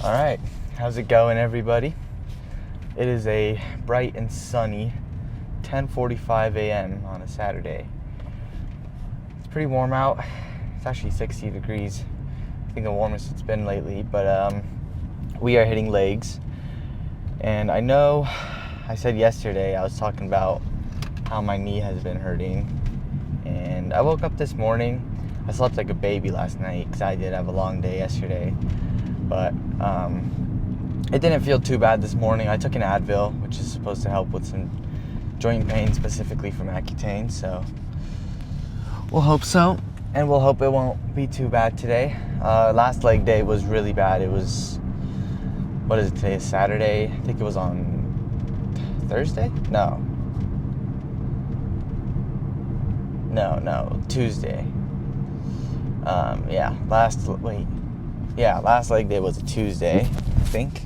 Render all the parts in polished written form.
All right, how's it going, everybody? It is a bright and sunny 10:45 a.m. on a Saturday. It's pretty warm out. It's actually 60 degrees. I think the warmest it's been lately, but we are hitting legs. And I know I said yesterday I was talking about how my knee has been hurting. And I woke up this morning. I slept like a baby last night because I did have a long day yesterday. But it didn't feel too bad this morning. I took an Advil, which is supposed to help with some joint pain, specifically from Accutane. So we'll hope so, and we'll hope it won't be too bad today. Last leg day was really bad. It was, what is it today? Saturday. I think it was on Thursday? No, Tuesday. Last leg day was a Tuesday, I think.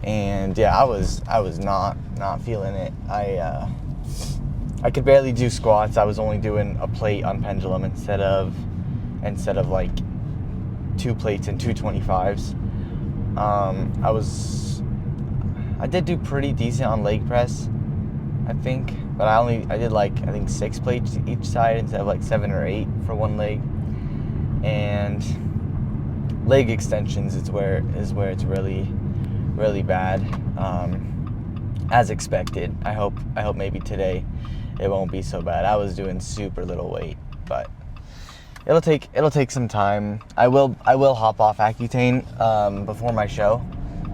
And yeah, I was not feeling it. I could barely do squats. I was only doing a plate on pendulum instead of like 2 plates and 225s. I did do pretty decent on leg press, I think, but I did like, I think 6 plates each side instead of like 7 or 8 for one leg. And leg extensions is where it's really bad, as expected. I hope maybe today it won't be so bad. I was doing super little weight, but it'll take some time. I will hop off Accutane before my show,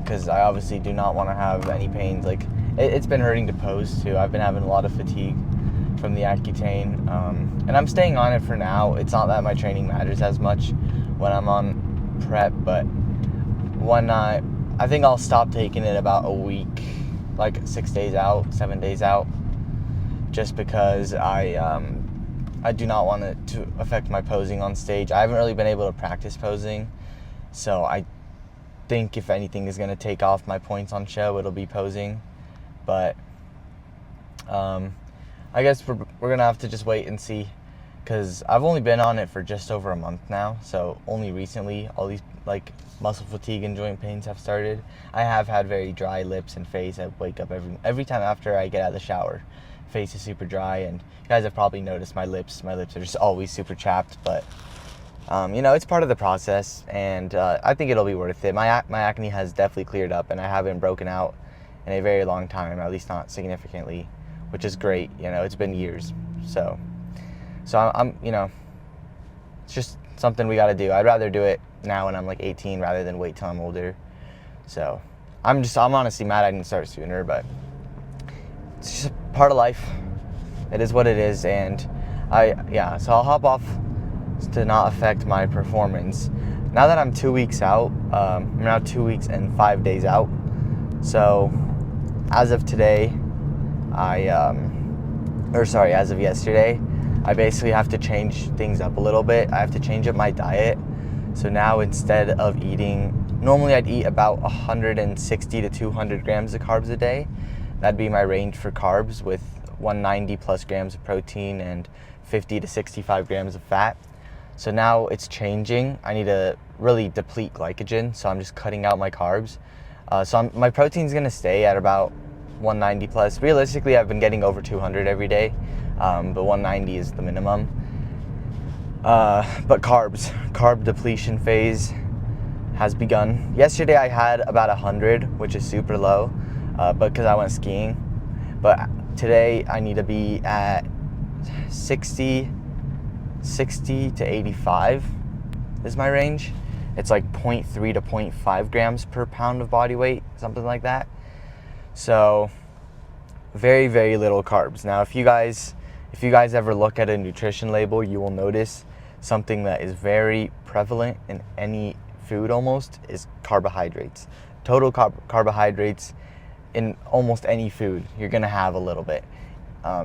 because I obviously do not want to have any pains. Like it's been hurting to pose too. I've been having a lot of fatigue from the Accutane, and I'm staying on it for now. It's not that my training matters as much when I'm on prep, but when I think I'll stop taking it about a week, like 6 days out, 7 days out, just because I do not want it to affect my posing on stage. I haven't really been able to practice posing, so I think if anything is going to take off my points on show, it'll be posing. But I guess we're gonna have to just wait and see, because I've only been on it for just over a month now, so only recently all these like muscle fatigue and joint pains have started. I have had very dry lips and face. I wake up every time after I get out of the shower, face is super dry, and you guys have probably noticed my lips are just always super chapped, but it's part of the process, and I think it'll be worth it. My acne has definitely cleared up, and I haven't broken out in a very long time, at least not significantly, which is great. It's been years, so I'm it's just something we got to do. I'd rather do it now when I'm like 18 rather than wait till I'm older. So I'm honestly mad I didn't start sooner, but it's just a part of life. It is what it is, and so I'll hop off to not affect my performance. Now that I'm 2 weeks out, I'm now 2 weeks and 5 days out. So as of today, as of yesterday, I basically have to change things up a little bit. I have to change up my diet. So now, instead of normally I'd eat about 160 to 200 grams of carbs a day. That'd be my range for carbs, with 190 plus grams of protein and 50 to 65 grams of fat. So now it's changing. I need to really deplete glycogen, so I'm just cutting out my carbs. My protein's gonna stay at about 190 plus. Realistically, I've been getting over 200 every day, but 190 is the minimum. But carb depletion phase has begun. Yesterday I had about 100, which is super low, because I went skiing. But today I need to be at 60 to 85 is my range. It's like 0.3 to 0.5 grams per pound of body weight, something like that. So very, very little carbs. Now, if you guys ever look at a nutrition label, you will notice something that is very prevalent in any food almost is carbohydrates. Total carbohydrates in almost any food, you're gonna have a little bit.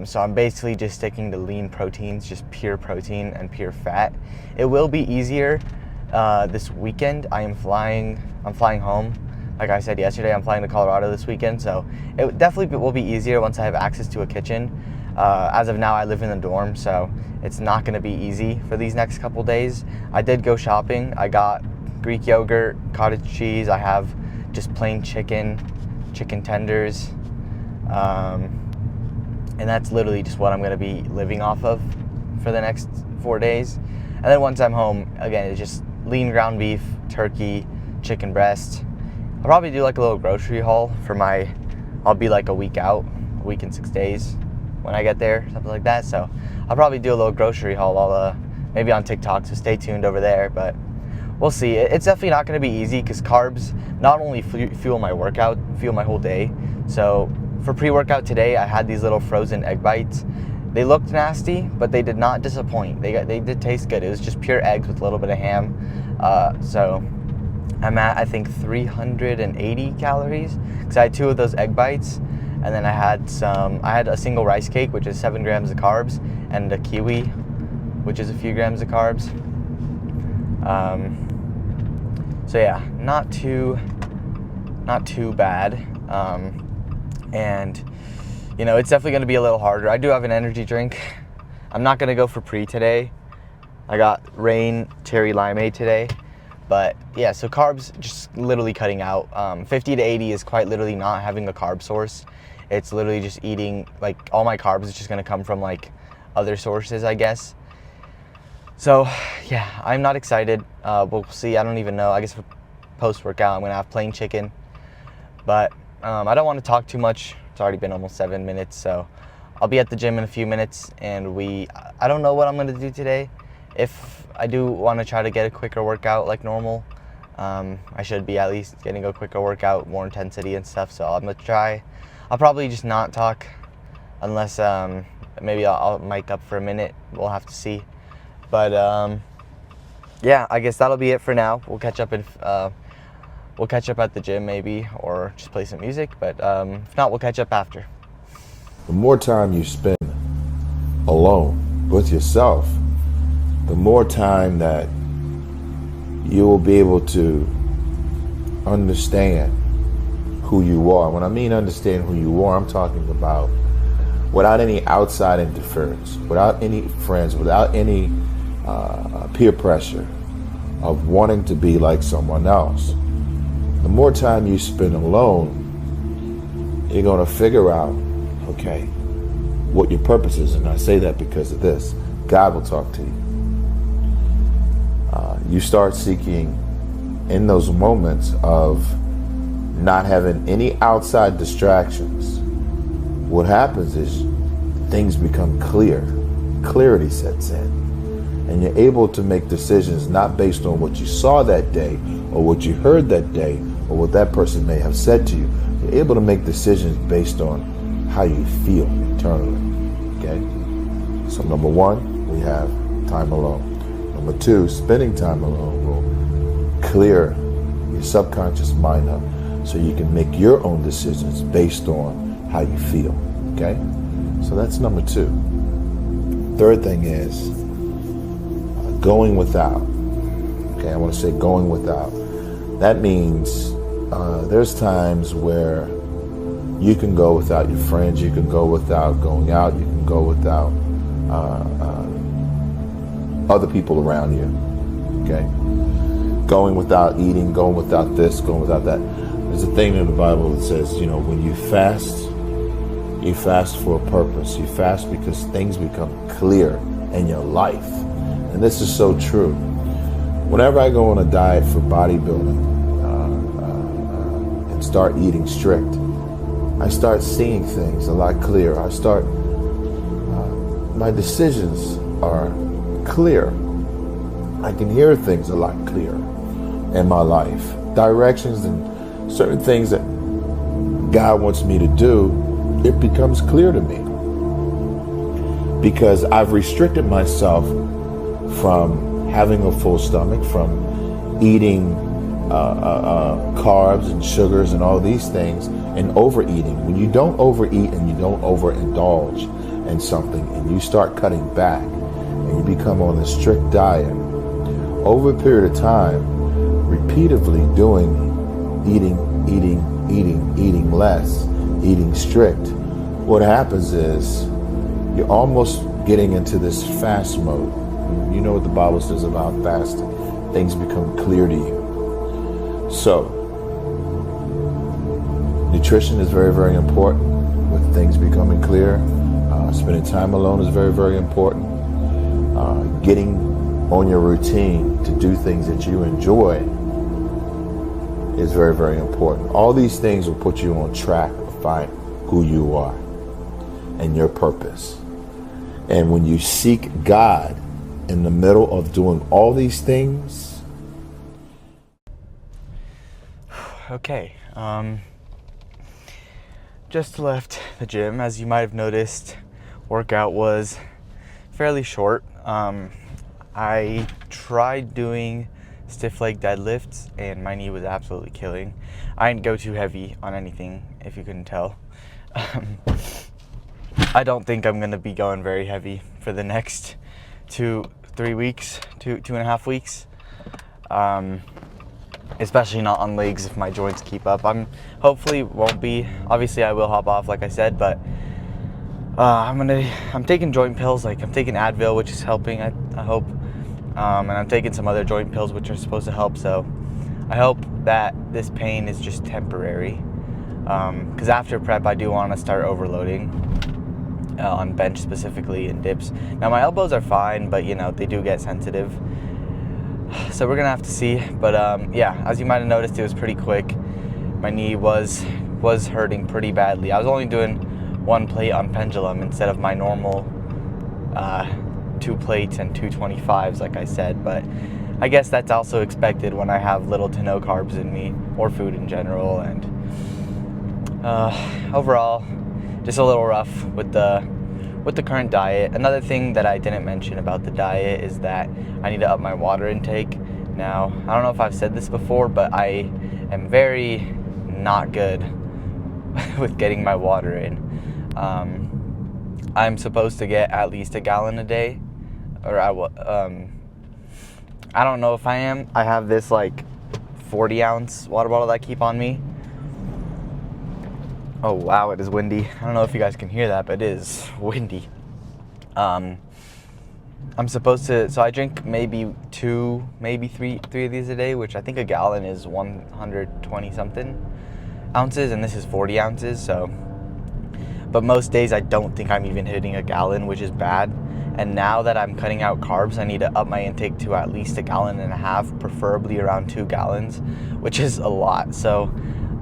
So I'm basically just sticking to lean proteins, just pure protein and pure fat. It will be easier this weekend. I'm flying home. Like I said yesterday, I'm flying to Colorado this weekend, so it definitely will be easier once I have access to a kitchen. As of now, I live in the dorm, so it's not going to be easy for these next couple days. I did go shopping. I got Greek yogurt, cottage cheese. I have just plain chicken tenders. And that's literally just what I'm going to be living off of for the next 4 days. And then once I'm home, again, it's just lean ground beef, turkey, chicken breast. I'll probably do like a little grocery haul I'll be like a week out, a week and 6 days when I get there, something like that. So I'll probably do a little grocery haul, maybe on TikTok, so stay tuned over there. But we'll see. It's definitely not going to be easy because carbs not only fuel my workout, fuel my whole day. So for pre-workout today, I had these little frozen egg bites. They looked nasty, but they did not disappoint. They did taste good. It was just pure eggs with a little bit of ham. So I'm at, I think, 380 calories because I had 2 of those egg bites, and then I had a single rice cake, which is 7 grams of carbs, and a kiwi, which is a few grams of carbs. So yeah, not too bad. And you know, it's definitely going to be a little harder. I do have an energy drink. I'm not going to go for pre today. I got Rain Cherry Limeade today. But yeah, so carbs just literally cutting out. 50 to 80 is quite literally not having a carb source. It's literally just eating, like, all my carbs is just going to come from like other sources, I guess. So yeah, I'm not excited. We'll see. I don't even know. I guess for post-workout, I'm going to have plain chicken. But I don't want to talk too much. It's already been almost 7 minutes, so I'll be at the gym in a few minutes, and I don't know what I'm going to do today. If I do want to try to get a quicker workout like normal, I should be at least getting a quicker workout, more intensity and stuff, so I'm going to try. I'll probably just not talk unless maybe I'll mic up for a minute. We'll have to see. But yeah, I guess that'll be it for now. We'll catch up at the gym maybe, or just play some music, but if not, we'll catch up after. The more time you spend alone with yourself, the more time that you will be able to understand who you are. When I mean understand who you are, I'm talking about without any outside interference, without any friends, without any peer pressure of wanting to be like someone else. The more time you spend alone, you're going to figure out, okay, what your purpose is. And I say that because of this. God will talk to you. You start seeking in those moments of not having any outside distractions. What happens is things become clear. Clarity sets in. And you're able to make decisions not based on what you saw that day or what you heard that day or what that person may have said to you. You're able to make decisions based on how you feel internally. Okay? So number 1, we have time alone. Number 2, spending time alone will clear your subconscious mind up so you can make your own decisions based on how you feel. Okay? So that's number 2. Third thing is going without. Okay, I want to say going without. That means there's times where you can go without your friends, you can go without going out, you can go without other people around you. Okay, going without eating, going without this, going without that. There's a thing in the Bible that says, you know, when you fast for a purpose. You fast because things become clear in your life. And this is so true. Whenever I go on a diet for bodybuilding and start eating strict, I start seeing things a lot clearer. My decisions are clear. I can hear things a lot clearer in my life. Directions and certain things that God wants me to do, it becomes clear to me. Because I've restricted myself from having a full stomach, from eating carbs and sugars and all these things, and overeating. When you don't overeat and you don't overindulge in something, and you start cutting back, and you become on a strict diet, over a period of time, repeatedly eating less, eating strict, what happens is you're almost getting into this fast mode. You know what the Bible says about fasting. Things become clear to you. So, nutrition is very, very important with things becoming clear. Spending time alone is very, very important. Getting on your routine to do things that you enjoy is very, very important. All these things will put you on track to find who you are and your purpose. And when you seek God in the middle of doing all these things. Okay, just left the gym. As you might have noticed, workout was fairly short. I tried doing stiff leg deadlifts and my knee was absolutely killing. I didn't go too heavy on anything, if you couldn't tell. I don't think I'm gonna be going very heavy for the next 2-3 weeks, 2.5 weeks. Especially not on legs if my joints keep up. Hopefully won't be. Obviously I will hop off like I said, but I'm taking joint pills. Like I'm taking Advil, which is helping, I hope. And I'm taking some other joint pills which are supposed to help, so I hope that this pain is just temporary. Because after prep I do want to start overloading on bench specifically and dips. Now my elbows are fine, but you know, they do get sensitive. So we're gonna have to see, but yeah, as you might have noticed, it was pretty quick. My knee was hurting pretty badly. I was only doing 1 plate on pendulum instead of my normal 2 plates and 225s, like I said. But I guess that's also expected when I have little to no carbs in me, or food in general. And overall, just a little rough with the current diet. Another thing that I didn't mention about the diet is that I need to up my water intake. Now, I don't know if I've said this before, but I am very not good with getting my water in. I'm supposed to get at least 1 gallon a day, or I don't know if I am. I have this like 40-ounce water bottle that I keep on me. Oh wow, it is windy. I don't know if you guys can hear that, but it is windy. I'm supposed to, so I drink maybe 2, maybe 3 of these a day, which I think 1 gallon is 120 something ounces, and this is 40 ounces, so. But most days I don't think I'm even hitting 1 gallon, which is bad. And now that I'm cutting out carbs, I need to up my intake to at least 1.5 gallons, preferably around 2 gallons, which is a lot. So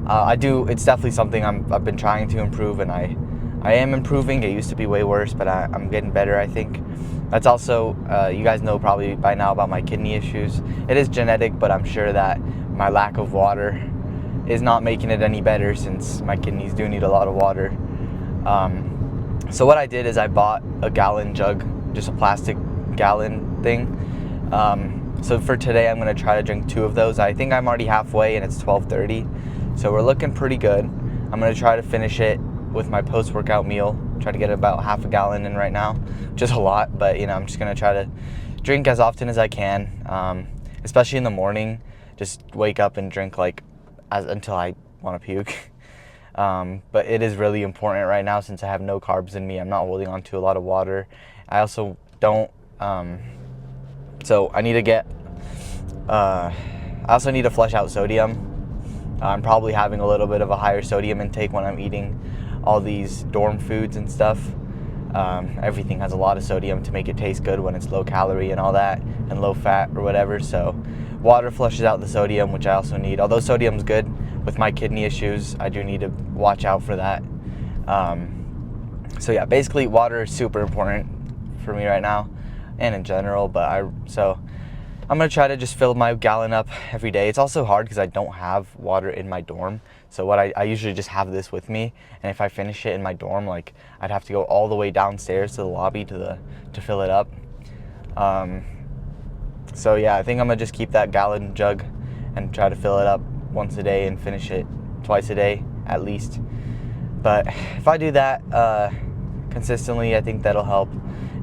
it's definitely something I've been trying to improve, and I am improving. It used to be way worse, but I'm getting better, I think. That's also, you guys know probably by now about my kidney issues. It is genetic, but I'm sure that my lack of water is not making it any better, since my kidneys do need a lot of water. So what I did is I bought a gallon jug, just a plastic gallon thing. So for today, I'm gonna try to drink 2 of those. I think I'm already halfway and it's 12:30. So we're looking pretty good. I'm gonna try to finish it with my post-workout meal. Try to get about 1/2 gallon in right now, just a lot, but you know, I'm just gonna try to drink as often as I can, especially in the morning. Just wake up and drink until I want to puke. But it is really important right now, since I have no carbs in me. I'm not holding on to a lot of water. I also don't, so I need to get, I also need to flush out sodium. I'm probably having a little bit of a higher sodium intake when I'm eating all these dorm foods and stuff. Everything has a lot of sodium to make it taste good when it's low calorie and all that, and low fat or whatever. So water flushes out the sodium, which I also need. Although sodium's good with my kidney issues, I do need to watch out for that. So yeah, basically water is super important for me right now and in general, so I'm gonna try to just fill my gallon up every day. It's also hard because I don't have water in my dorm. So what I usually just have this with me, and if I finish it in my dorm, like I'd have to go all the way downstairs to the lobby to fill it up. So yeah, I think I'm gonna just keep that gallon jug and try to fill it up once a day and finish it twice a day at least. But if I do that consistently, I think that'll help.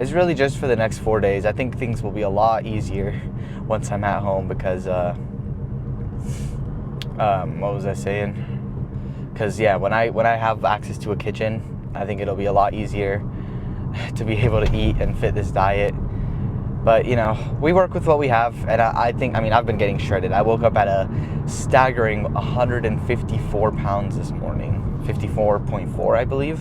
It's really just for the next 4 days. I think things will be a lot easier once I'm at home, because what was I saying? Because yeah, when I have access to a kitchen, I think it'll be a lot easier to be able to eat and fit this diet. But, you know, we work with what we have, and I think, I mean, I've been getting shredded. I woke up at a staggering 154 pounds this morning, 54.4, I believe,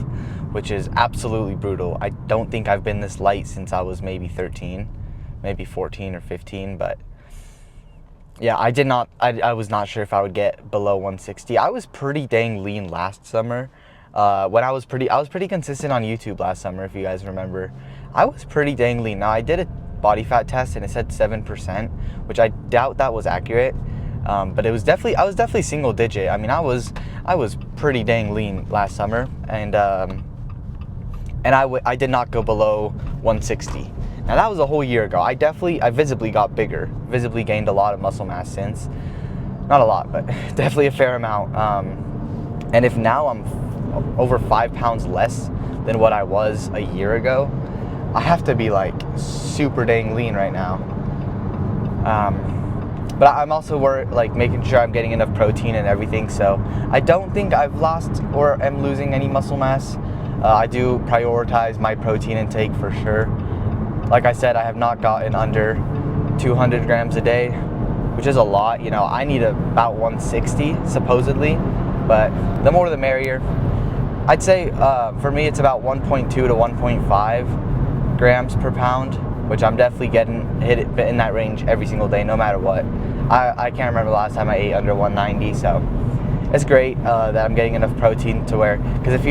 which is absolutely brutal. I don't think I've been this light since I was maybe 13, maybe 14 or 15, but yeah, I was not sure if I would get below 160. I was pretty dang lean last summer. When I was pretty consistent on YouTube last summer, if you guys remember. I was pretty dang lean. Now, I did a body fat test and it said 7%, which I doubt that was accurate. But I was definitely single digit. I mean, I was pretty dang lean last summer, and I did not go below 160. Now, that was a whole year ago. I visibly got bigger, visibly gained a lot of muscle mass since. Not a lot, but definitely a fair amount. And if now I'm over 5 pounds less than what I was a year ago, I have to be like super dang lean right now. But I'm also making sure I'm getting enough protein and everything. So I don't think I've lost or am losing any muscle mass. I do prioritize my protein intake for sure. Like I said, I have not gotten under 200 grams a day, which is a lot. You know, I need about 160 supposedly, but the more the merrier. I'd say for me it's about 1.2 to 1.5 grams per pound, which I'm definitely hit it in that range every single day, no matter what. I can't remember the last time I ate under 190, so it's great that I'm getting enough protein to where, because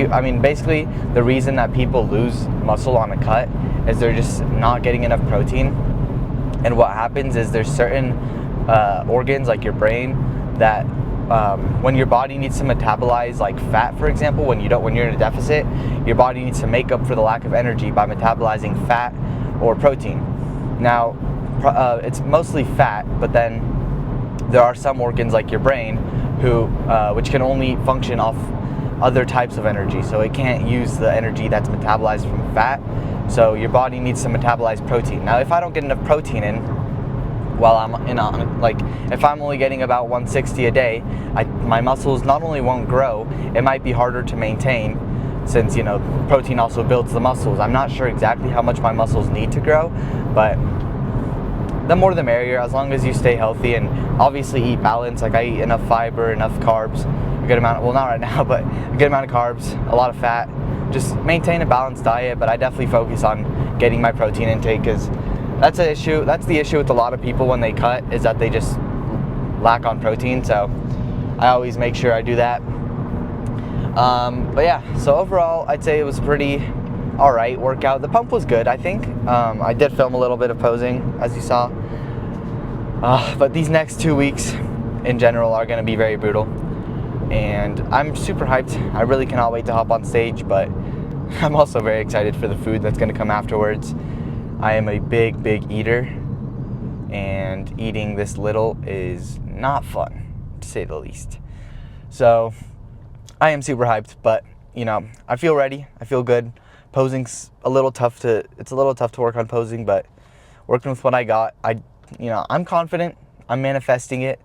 basically the reason that people lose muscle on a cut is they're just not getting enough protein. And what happens is there's certain organs like your brain that when your body needs to metabolize like fat, for example, when you're in a deficit, your body needs to make up for the lack of energy by metabolizing fat or protein. Now, it's mostly fat, but then there are some organs like your brain which can only function off other types of energy. So it can't use the energy that's metabolized from fat. So your body needs to metabolize protein. Now, if I don't get enough protein in, while I'm if I'm only getting about 160 a day, my muscles not only won't grow, it might be harder to maintain, since, you know, protein also builds the muscles. I'm not sure exactly how much my muscles need to grow, but the more the merrier, as long as you stay healthy and obviously eat balance. Like, I eat enough fiber, enough carbs, a good amount, well, not right now, but a good amount of carbs, a lot of fat. Just maintain a balanced diet, but I definitely focus on getting my protein intake, because that's an issue. That's the issue with a lot of people when they cut, is that they just lack on protein. So I always make sure I do that. But yeah, so overall, I'd say it was pretty all right workout. The pump was good, I think. I did film a little bit of posing, as you saw. But these next 2 weeks in general are going to be very brutal. And I'm super hyped. I really cannot wait to hop on stage, but I'm also very excited for the food that's going to come afterwards. I am a big eater, and eating this little is not fun, to say the least. So I am super hyped, but, you know, I feel ready. I feel good. Posing's a little tough to work on posing, but working with what I got, I'm confident. I'm manifesting it.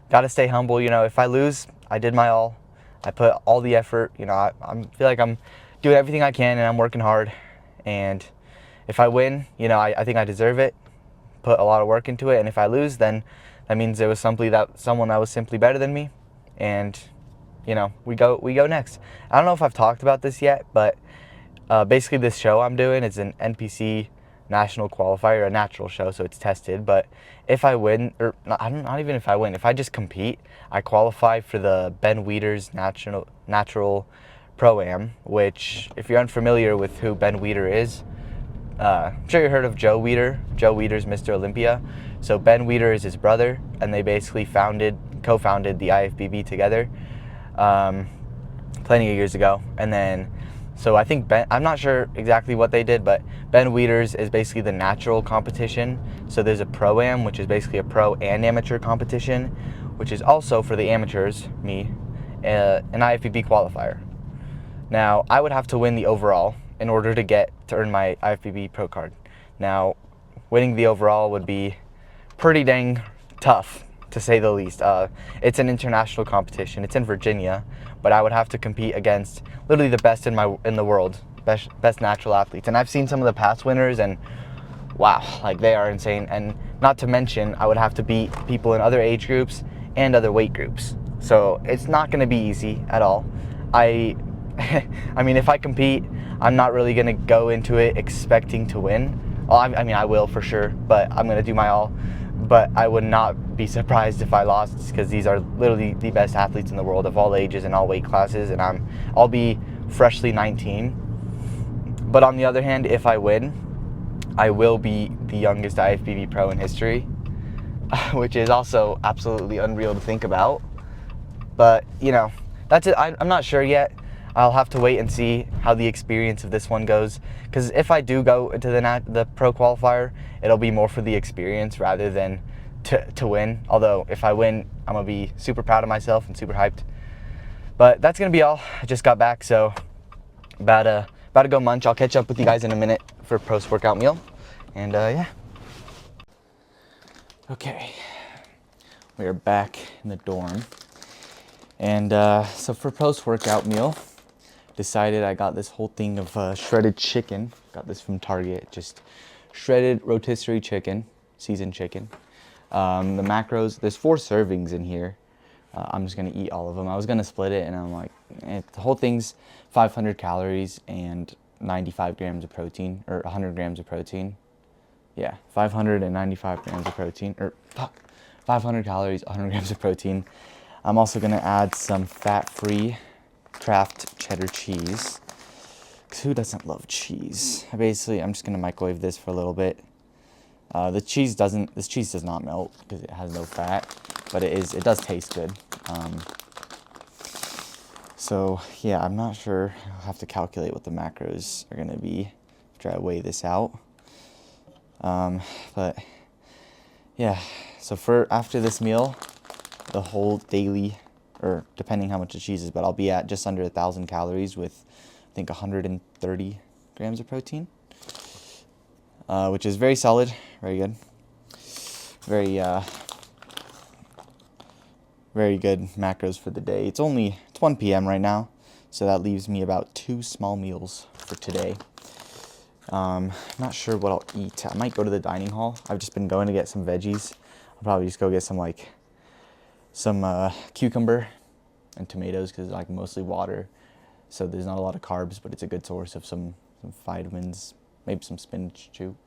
Got to stay humble. You know, if I lose, I did my all. I put all the effort. You know, I feel like I'm doing everything I can, and I'm working hard. And if I win, you know, I think I deserve it. Put a lot of work into it. And if I lose, then that means there was someone that was simply better than me. And, you know, we go next. I don't know if I've talked about this yet, but basically this show I'm doing is an NPC national qualifier, a natural show, so it's tested. But if I win, or not even if I win, if I just compete, I qualify for the Ben Weider's natural Pro-Am, which, if you're unfamiliar with who Ben Weider is, I'm sure you heard of Joe Weider. Joe Weider's Mr. Olympia. So Ben Weider is his brother, and they basically co-founded the IFBB together plenty of years ago. And then, so I think I'm not sure exactly what they did, but Ben Weider's is basically the natural competition. So there's a Pro-Am, which is basically a pro and amateur competition, which is also for the amateurs, me, an IFBB qualifier. Now, I would have to win the overall in order to earn my IFBB pro card. Now, winning the overall would be pretty dang tough, to say the least. It's an international competition. It's in Virginia, but I would have to compete against literally the best in the world, best natural athletes. And I've seen some of the past winners, and wow, like they are insane. And not to mention, I would have to beat people in other age groups and other weight groups. So it's not going to be easy at all. I mean, if I compete, I'm not really going to go into it expecting to win. Well, I mean, I will for sure, but I'm going to do my all. But I would not be surprised if I lost, because these are literally the best athletes in the world of all ages and all weight classes, and I'll be freshly 19. But on the other hand, if I win, I will be the youngest IFBB pro in history, which is also absolutely unreal to think about. But, you know, that's it. I'm not sure yet. I'll have to wait and see how the experience of this one goes. Because if I do go into the pro qualifier, it'll be more for the experience rather than to win. Although, if I win, I'm going to be super proud of myself and super hyped. But that's going to be all. I just got back, so about to go munch. I'll catch up with you guys in a minute for a post-workout meal. And, yeah. Okay. We are back in the dorm. And so for post-workout meal, decided I got this whole thing of shredded chicken. Got this from Target, just shredded rotisserie chicken, seasoned chicken. The macros, there's 4 servings in here. I'm just gonna eat all of them. I was gonna split it, and I'm like, the whole thing's 500 calories and 95 grams of protein, or 100 grams of protein. Yeah, 595 grams of protein, 500 calories, 100 grams of protein. I'm also gonna add some fat-free Kraft cheddar cheese. 'Cause who doesn't love cheese? I'm just gonna microwave this for a little bit. This cheese does not melt because it has no fat, but it does taste good. So yeah, I'm not sure. I'll have to calculate what the macros are gonna be. Try to weigh this out. But yeah, so after this meal, the whole daily, or depending how much the cheese is, but I'll be at just under 1,000 calories with, I think, 130 grams of protein, which is very solid, very good, very good macros for the day. It's 1 p.m. right now, so that leaves me about 2 small meals for today. I'm not sure what I'll eat. I might go to the dining hall. I've just been going to get some veggies. I'll probably just go get some cucumber and tomatoes, because like mostly water, so there's not a lot of carbs, but it's a good source of some vitamins, maybe some spinach too.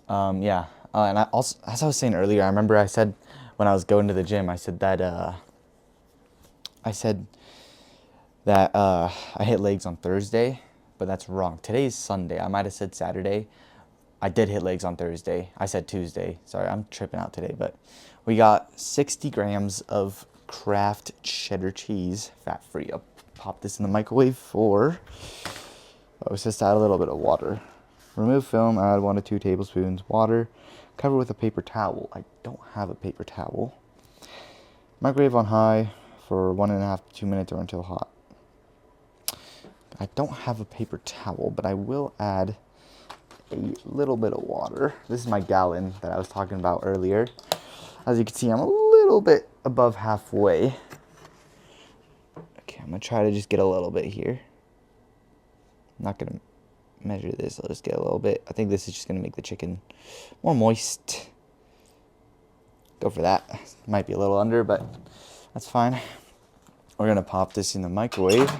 Yeah, and I also, as I was saying earlier, I remember I said when I was going to the gym, I said that I hit legs on Thursday, but that's wrong. Today's Sunday. I might have said Saturday. I did hit legs on Thursday. I said Tuesday. Sorry, I'm tripping out today, but we got 60 grams of Kraft cheddar cheese, fat-free. I'll pop this in the microwave it's just add a little bit of water. Remove film, add 1 to 2 tablespoons water. Cover with a paper towel. I don't have a paper towel. Microwave on high for 1.5 to 2 minutes or until hot. I don't have a paper towel, but I will add a little bit of water. This is my gallon that I was talking about earlier. As you can see, I'm a little bit above halfway. Okay, I'm gonna try to just get a little bit here. I'm not gonna measure this, I'll just get a little bit. I think this is just gonna make the chicken more moist. Go for that. Might be a little under, but that's fine. We're gonna pop this in the microwave.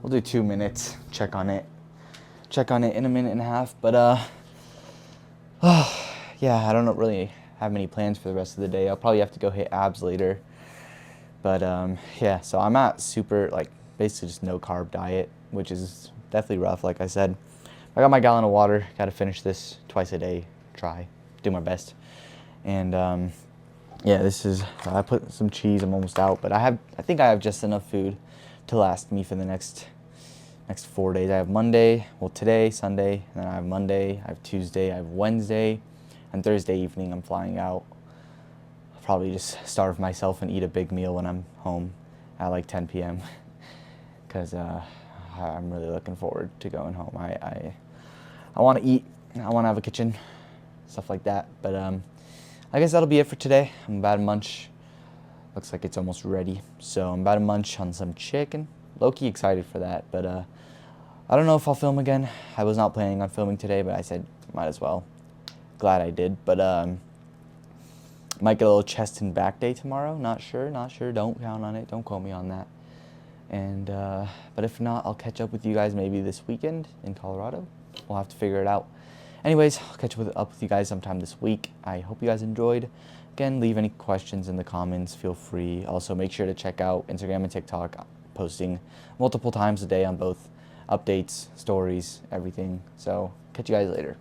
We'll do 2 minutes, check on it in a minute and a half, but yeah, I don't really have many plans for the rest of the day. I'll probably have to go hit abs later, but yeah, so I'm at basically just no carb diet, which is definitely rough. Like I said, I got my gallon of water, gotta finish this twice a day, do my best. And yeah, I put some cheese, I'm almost out, but I think I have just enough food to last me for the next 4 days. I have Monday, today, Sunday, and then I have Monday, I have Tuesday, I have Wednesday, and Thursday evening I'm flying out. I'll probably just starve myself and eat a big meal when I'm home at like 10 p.m. because I'm really looking forward to going home. I want to eat, I want to have a kitchen, stuff like that. But I guess that'll be it for today. I'm about to munch. Looks like it's almost ready. So I'm about to munch on some chicken. Low-key excited for that, but I don't know if I'll film again. I was not planning on filming today, but I said might as well. Glad I did. But might get a little chest and back day tomorrow. Not sure. Don't count on it. Don't quote me on that. And but if not, I'll catch up with you guys maybe this weekend in Colorado. We'll have to figure it out. Anyways, I'll catch up with you guys sometime this week. I hope you guys enjoyed. Again, leave any questions in the comments. Feel free. Also, make sure to check out Instagram and TikTok. Posting multiple times a day on both updates, stories, everything. So, catch you guys later.